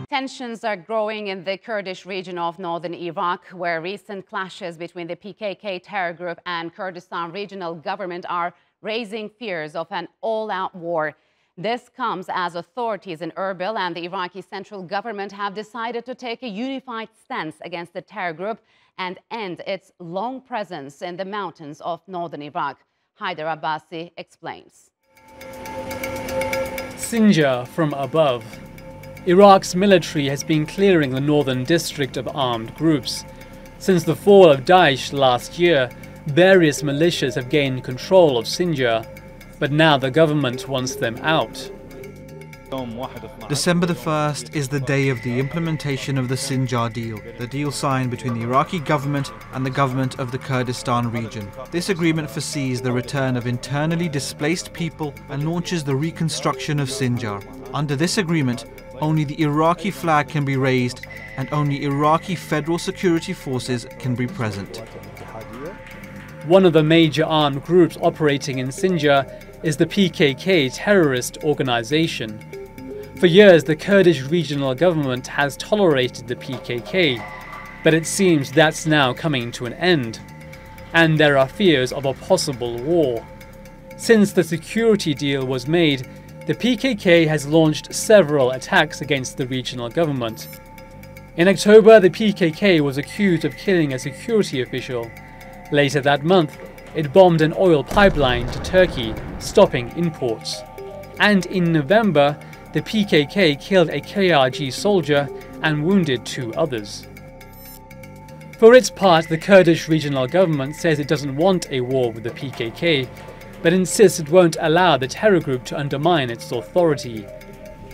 Tensions are growing in the Kurdish region of northern Iraq, where recent clashes between the PKK terror group and Kurdistan Regional Government are raising fears of an all-out war. This comes as authorities in Erbil and the Iraqi central government have decided to take a unified stance against the terror group and end its long presence in the mountains of northern Iraq. Haider Abbasi explains. Sinjar from above. Iraq's military has been clearing the northern district of armed groups. Since the fall of Daesh last year, various militias have gained control of Sinjar, but now the government wants them out. December the 1st is the day of the implementation of the Sinjar deal, the deal signed between the Iraqi government and the government of the Kurdistan region. This agreement foresees the return of internally displaced people and launches the reconstruction of Sinjar. Under this agreement, only the Iraqi flag can be raised and only Iraqi federal security forces can be present. One of the major armed groups operating in Sinjar is the PKK terrorist organization. For years, the Kurdish Regional Government has tolerated the PKK, but it seems that's now coming to an end. And there are fears of a possible war. Since the security deal was made, the PKK has launched several attacks against the regional government. In October, the PKK was accused of killing a security official. Later that month, it bombed an oil pipeline to Turkey, stopping imports. And in November, the PKK killed a KRG soldier and wounded 2 others. For its part, the Kurdish Regional Government says it doesn't want a war with the PKK, but insists it won't allow the terror group to undermine its authority.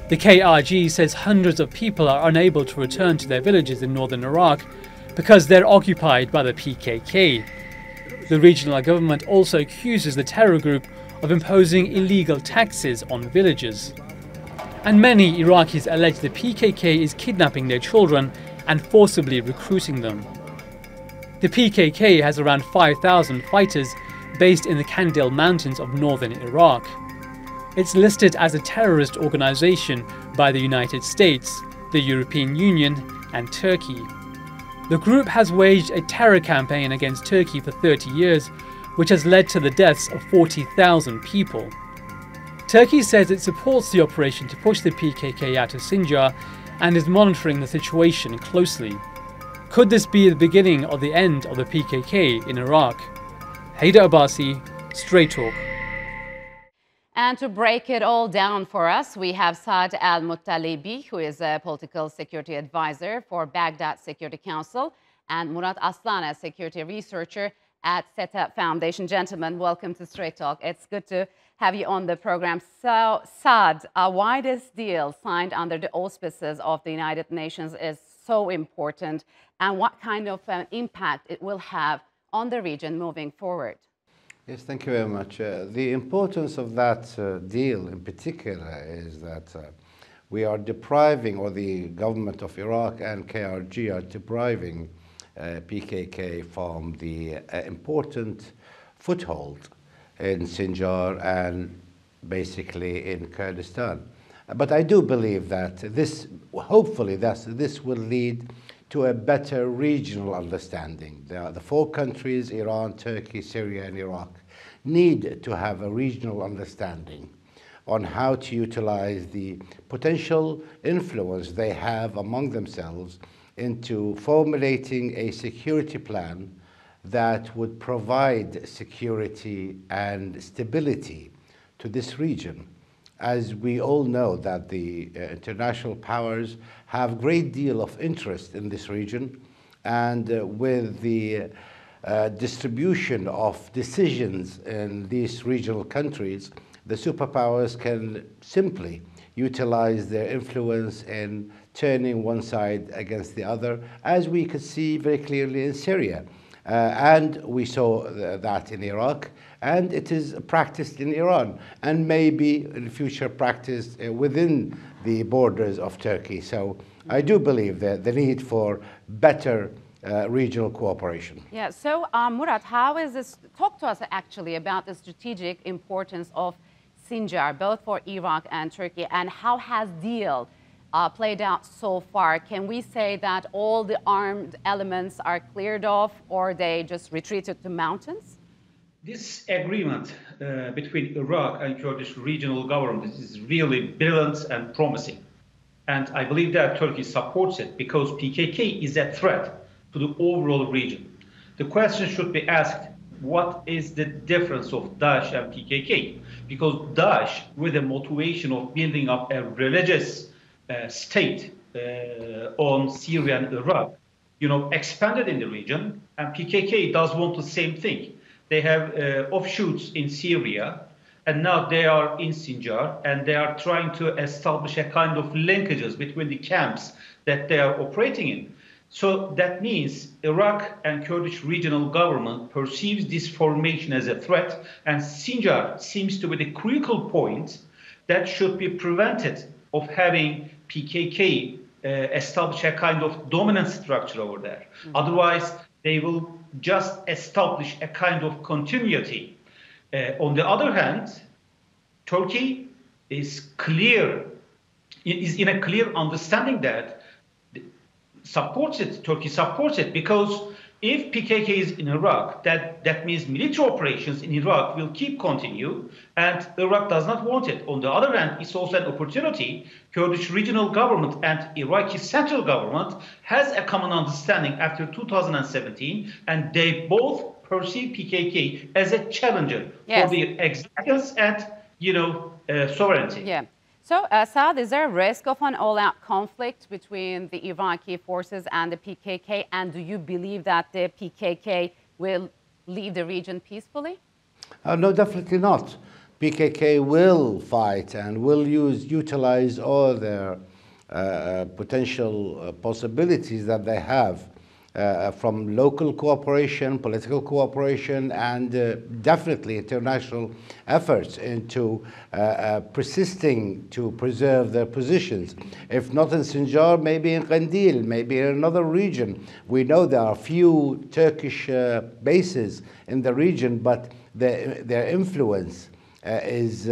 The KRG says hundreds of people are unable to return to their villages in northern Iraq because they're occupied by the PKK. The regional government also accuses the terror group of imposing illegal taxes on villages. And many Iraqis allege the PKK is kidnapping their children and forcibly recruiting them. The PKK has around 5,000 fighters based in the Kandil Mountains of northern Iraq. It's listed as a terrorist organization by the United States, the European Union, and Turkey. The group has waged a terror campaign against Turkey for 30 years, which has led to the deaths of 40,000 people. Turkey says it supports the operation to push the PKK out of Sinjar and is monitoring the situation closely. Could this be the beginning of the end of the PKK in Iraq? Haider Abbasi, Straight Talk. And to break it all down for us, we have Saad Al-Muttalibi, who is a political security advisor for Baghdad Security Council, and Murat Aslan, a security researcher at SETA Foundation. Gentlemen, welcome to Straight Talk. It's good to have you on the program. So, Saad, why this deal signed under the auspices of the United Nations is so important, and what kind of impact it will have on the region moving forward? Yes, thank you very much. The importance of that deal in particular is that we are depriving, or the government of Iraq and KRG are depriving PKK from the important foothold in Sinjar and basically in Kurdistan. But I do believe that hopefully this will lead to a better regional understanding. The 4 countries, Iran, Turkey, Syria, and Iraq, need to have a regional understanding on how to utilize the potential influence they have among themselves into formulating a security plan that would provide security and stability to this region. As we all know that the international powers have a great deal of interest in this region, and with the distribution of decisions in these regional countries, the superpowers can simply utilize their influence in turning one side against the other, as we could see very clearly in Syria. And we saw that in Iraq, and it is practiced in Iran, and maybe in future practiced within the borders of Turkey. So I do believe that the need for better regional cooperation. Yeah, so Murat, how is this, talk to us actually about the strategic importance of Sinjar, both for Iraq and Turkey, and how has deal played out so far? Can we say that all the armed elements are cleared off, or they just retreated to mountains? This agreement between Iraq and Kurdish regional government is really brilliant and promising. And I believe that Turkey supports it because PKK is a threat to the overall region. The question should be asked, what is the difference of Daesh and PKK? Because Daesh, with the motivation of building up a religious state on Syria and Iraq, expanded in the region, and PKK does want the same thing. They have offshoots in Syria, and now they are in Sinjar, and they are trying to establish a kind of linkages between the camps that they are operating in. So that means Iraq and Kurdish regional government perceives this formation as a threat, and Sinjar seems to be the critical point that should be prevented of having PKK establish a kind of dominant structure over there. Mm-hmm. Otherwise, they will just establish a kind of continuity. On the other hand, Turkey is in a clear understanding that Turkey supports it, because if PKK is in Iraq, that means military operations in Iraq will continue, and Iraq does not want it. On the other hand, it's also an opportunity. Kurdish regional government and Iraqi central government has a common understanding after 2017, and they both perceive PKK as a challenger for their existence and, sovereignty. Yeah. So, Saad, is there a risk of an all-out conflict between the Iraqi forces and the PKK? And do you believe that the PKK will leave the region peacefully? No, definitely not. PKK will fight and will utilize all their potential possibilities that they have from local cooperation, political cooperation, and definitely international efforts into persisting to preserve their positions. If not in Sinjar, maybe in Qandil, maybe in another region. We know there are few Turkish bases in the region, but their influence is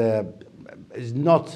not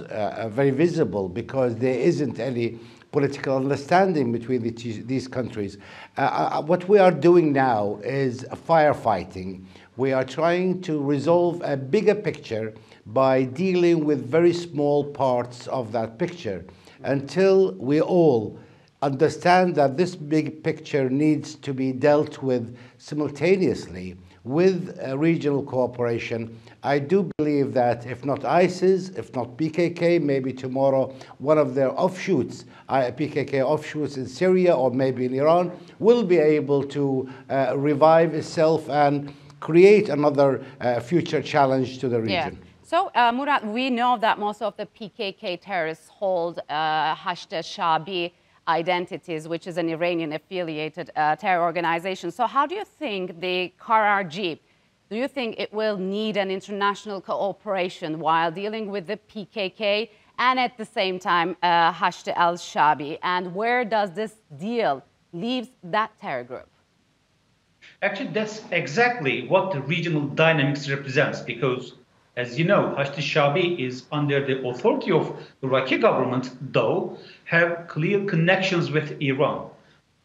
very visible because there isn't any political understanding between these countries. What we are doing now is firefighting. We are trying to resolve a bigger picture by dealing with very small parts of that picture until we all understand that this big picture needs to be dealt with simultaneously with regional cooperation. I do believe that if not ISIS, if not PKK, maybe tomorrow one of their offshoots, PKK offshoots in Syria or maybe in Iran, will be able to revive itself and create another future challenge to the region. Yeah. So, Murat, we know that most of the PKK terrorists hold Hashd al-Shabi identities, which is an Iranian-affiliated terror organization. So how do you think the KRG, do you think it will need an international cooperation while dealing with the PKK and at the same time Hashd al-Shabi? And where does this deal leave that terror group? Actually, that's exactly what the regional dynamics represents, because as you know, Hashd al-Shabi is under the authority of the Iraqi government, though have clear connections with Iran.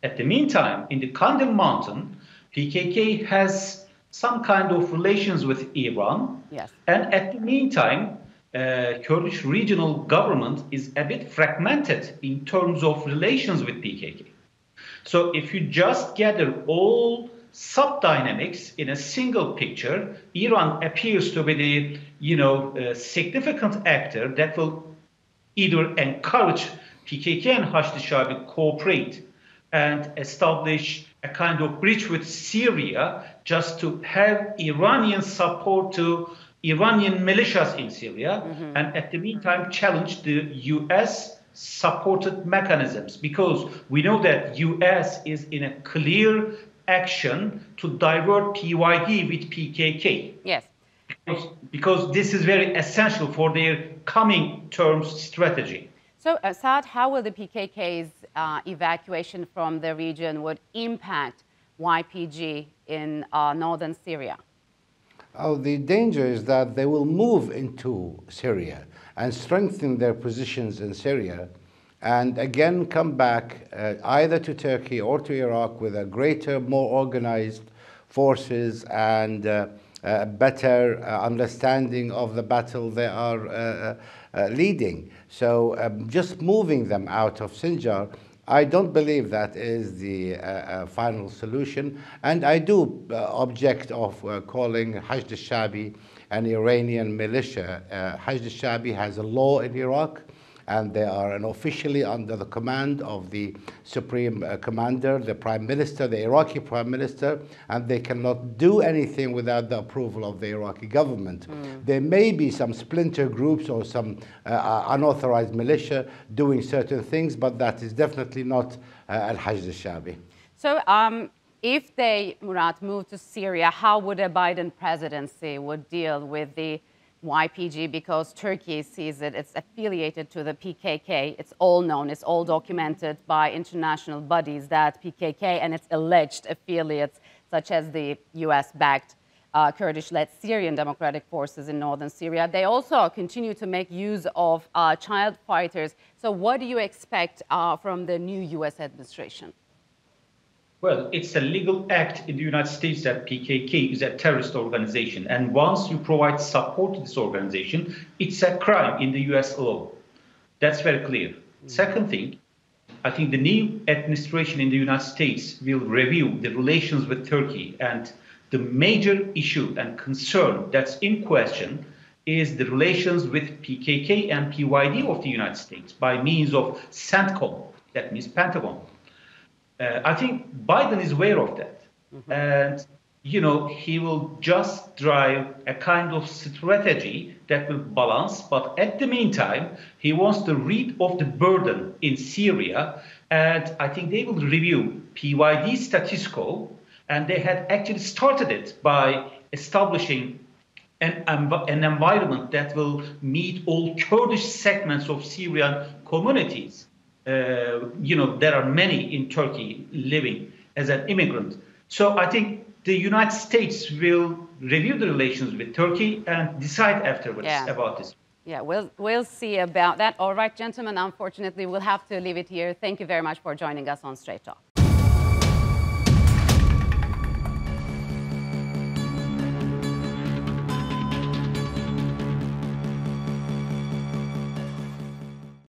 At the meantime, in the Kandil mountain, PKK has some kind of relations with Iran. Yes. And at the meantime, Kurdish regional government is a bit fragmented in terms of relations with PKK. So if you just gather all sub-dynamics in a single picture, Iran appears to be the significant actor that will either encourage PKK and Hashd al-Shabi cooperate and establish a kind of bridge with Syria just to have Iranian support to Iranian militias in Syria, and at the meantime challenge the US supported mechanisms, because we know that US is in a clear action to divert PYD with PKK. Yes. Because this is very essential for their coming terms strategy. So, Saad, how will the PKK's evacuation from the region would impact YPG in northern Syria? Oh, the danger is that they will move into Syria and strengthen their positions in Syria and again come back either to Turkey or to Iraq with a greater, more organized forces and better understanding of the battle they are leading. So just moving them out of Sinjar, I don't believe that is the final solution, and I do object of calling Hashd al-Shabi an Iranian militia. Hashd al-Shabi has a law in Iraq, and they are officially under the command of the Supreme Commander, the Prime Minister, the Iraqi Prime Minister, and they cannot do anything without the approval of the Iraqi government. There may be some splinter groups or some unauthorized militia doing certain things, but that is definitely not al-Hashd al-Shabi. So if they, Murat, move to Syria, how would a Biden presidency would deal with the YPG, because Turkey sees it, it's affiliated to the PKK. It's all known, it's all documented by international bodies that PKK and its alleged affiliates, such as the US-backed Kurdish-led Syrian Democratic Forces in northern Syria, they also continue to make use of child fighters. So what do you expect from the new US administration? Well, it's a legal act in the United States that PKK is a terrorist organization. And once you provide support to this organization, it's a crime in the US law. That's very clear. Second thing, I think the new administration in the United States will review the relations with Turkey. And the major issue and concern that's in question is the relations with PKK and PYD of the United States by means of CENTCOM, that means Pentagon. I think Biden is aware of that. And, you know, he will just drive a kind of strategy that will balance. But at the meantime, he wants to rid of the burden in Syria. And I think they will review PYD status quo. And they had actually started it by establishing an environment that will meet all Kurdish segments of Syrian communities. You know, there are many in Turkey living as an immigrant. So I think the United States will review the relations with Turkey and decide afterwards about this. Yeah, we'll see about that. All right, gentlemen, unfortunately, we'll have to leave it here. Thank you very much for joining us on Straight Talk.